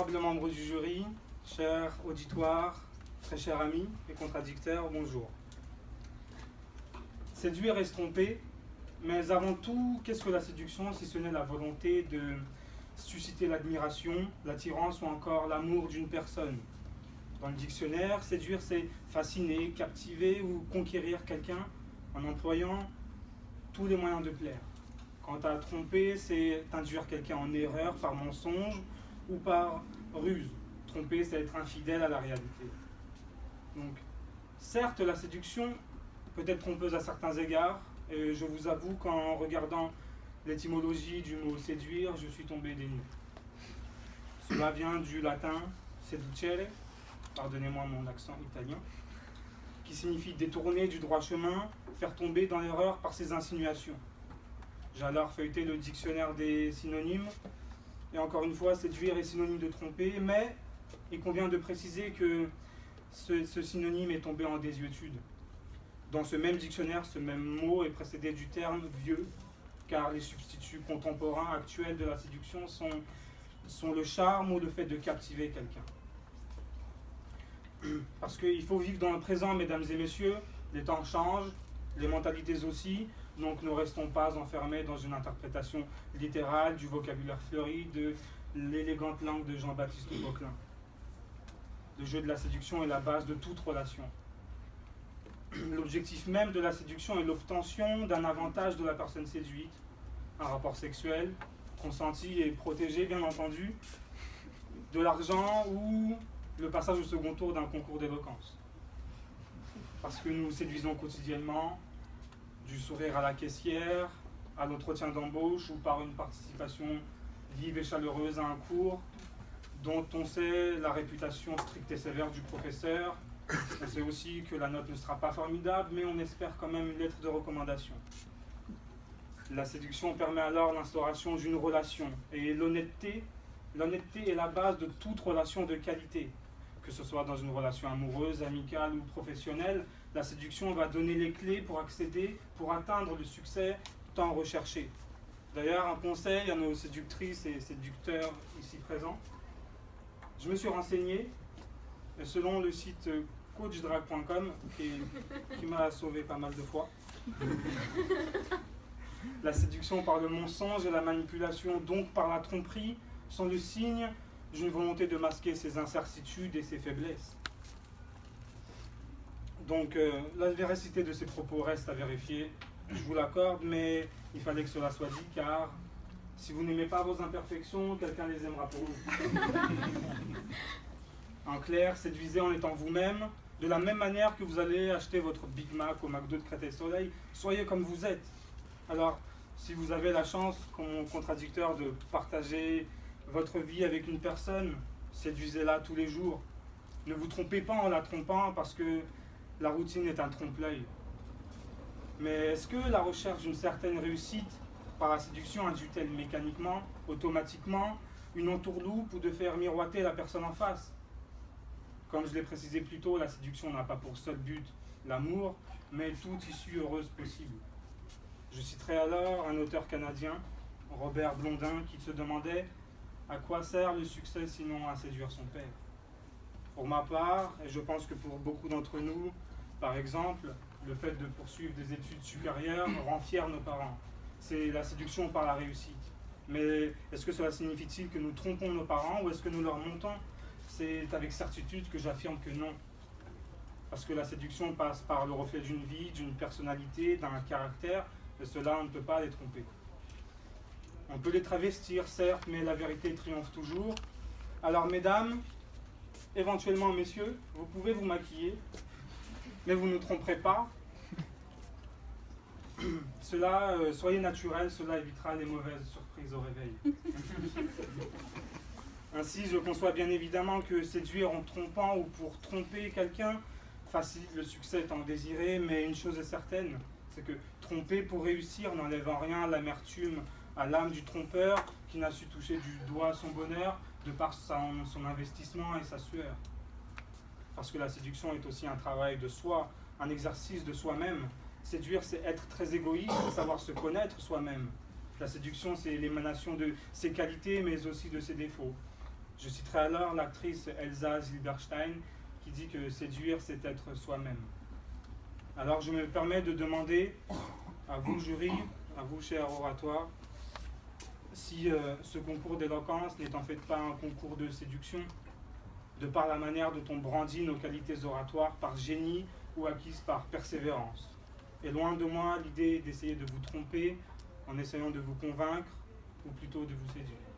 Honorables membres du jury, chers auditoires, très chers amis et contradicteurs, bonjour. Séduire et se tromper, mais avant tout, qu'est-ce que la séduction si ce n'est la volonté de susciter l'admiration, l'attirance ou encore l'amour d'une personne? Dans le dictionnaire, séduire c'est fasciner, captiver ou conquérir quelqu'un en employant tous les moyens de plaire. Quant à tromper, c'est induire quelqu'un en erreur par mensonge ou par ruse. Tromper, c'est être infidèle à la réalité. Donc, certes, la séduction peut être trompeuse à certains égards, et je vous avoue qu'en regardant l'étymologie du mot séduire, je suis tombé des nues. Cela vient du latin seducere, pardonnez-moi mon accent italien, qui signifie détourner du droit chemin, faire tomber dans l'erreur par ses insinuations. J'ai alors feuilleté le dictionnaire des synonymes, et encore une fois, séduire est synonyme de tromper, mais il convient de préciser que ce synonyme est tombé en désuétude. Dans ce même dictionnaire, ce même mot est précédé du terme vieux, car les substituts contemporains actuels de la séduction sont le charme ou le fait de captiver quelqu'un. Parce qu'il faut vivre dans le présent, mesdames et messieurs, les temps changent, les mentalités aussi, donc ne restons pas enfermés dans une interprétation littérale du vocabulaire fleuri de l'élégante langue de Jean-Baptiste Vauquelin. Le jeu de la séduction est la base de toute relation. L'objectif même de la séduction est l'obtention d'un avantage de la personne séduite, un rapport sexuel, consenti et protégé bien entendu, de l'argent ou le passage au second tour d'un concours d'éloquence. Parce que nous séduisons quotidiennement, du sourire à la caissière, à l'entretien d'embauche ou par une participation vive et chaleureuse à un cours dont on sait la réputation stricte et sévère du professeur. On sait aussi que la note ne sera pas formidable, mais on espère quand même une lettre de recommandation. La séduction permet alors l'instauration d'une relation. Et l'honnêteté est la base de toute relation de qualité. Que ce soit dans une relation amoureuse, amicale ou professionnelle, la séduction va donner les clés pour accéder, pour atteindre le succès tant recherché. D'ailleurs, un conseil à nos séductrices et séducteurs ici présents. Je me suis renseigné, et selon le site coachdrag.com, qui m'a sauvé pas mal de fois, la séduction par le mensonge et la manipulation, donc par la tromperie, sont le signe d'une volonté de masquer ses incertitudes et ses faiblesses. Donc la véracité de ces propos reste à vérifier, je vous l'accorde, mais il fallait que cela soit dit, car si vous n'aimez pas vos imperfections, quelqu'un les aimera pour vous. En clair, séduisez en étant vous-même, de la même manière que vous allez acheter votre Big Mac au McDo de Créteil-Soleil, soyez comme vous êtes. Alors, si vous avez la chance, comme contradicteur, de partager votre vie avec une personne, séduisez-la tous les jours. Ne vous trompez pas en la trompant parce que la routine est un trompe-l'œil. Mais est-ce que la recherche d'une certaine réussite par la séduction induit-elle mécaniquement, automatiquement, une entourloupe ou de faire miroiter la personne en face? Comme je l'ai précisé plus tôt, la séduction n'a pas pour seul but l'amour, mais toute issue heureuse possible. Je citerai alors un auteur canadien, Robert Blondin, qui se demandait à quoi sert le succès sinon à séduire son père. Pour ma part, et je pense que pour beaucoup d'entre nous, par exemple, le fait de poursuivre des études supérieures rend fiers nos parents. C'est la séduction par la réussite. Mais est-ce que cela signifie-t-il que nous trompons nos parents ou est-ce que nous leur mentons? C'est avec certitude que j'affirme que non. Parce que la séduction passe par le reflet d'une vie, d'une personnalité, d'un caractère, et cela, on ne peut pas les tromper. On peut les travestir, certes, mais la vérité triomphe toujours. Alors, mesdames, éventuellement, messieurs, vous pouvez vous maquiller, mais vous ne tromperez pas. Soyez naturels, cela évitera les mauvaises surprises au réveil. Ainsi, je conçois bien évidemment que séduire en trompant ou pour tromper quelqu'un facilite le succès tant désiré, mais une chose est certaine, c'est que tromper pour réussir n'enlève en rien l'amertume à l'âme du trompeur qui n'a su toucher du doigt son bonheur de par son investissement et sa sueur. Parce que la séduction est aussi un travail de soi, un exercice de soi-même. Séduire, c'est être très égoïste, savoir se connaître soi-même. La séduction, c'est l'émanation de ses qualités, mais aussi de ses défauts. Je citerai alors l'actrice Elsa Zilberstein qui dit que séduire, c'est être soi-même. Alors je me permets de demander à vous, jury, à vous, cher oratoire, si ce concours d'éloquence n'est en fait pas un concours de séduction, de par la manière dont on brandit nos qualités oratoires par génie ou acquises par persévérance. Et loin de moi l'idée d'essayer de vous tromper en essayant de vous convaincre, ou plutôt de vous séduire.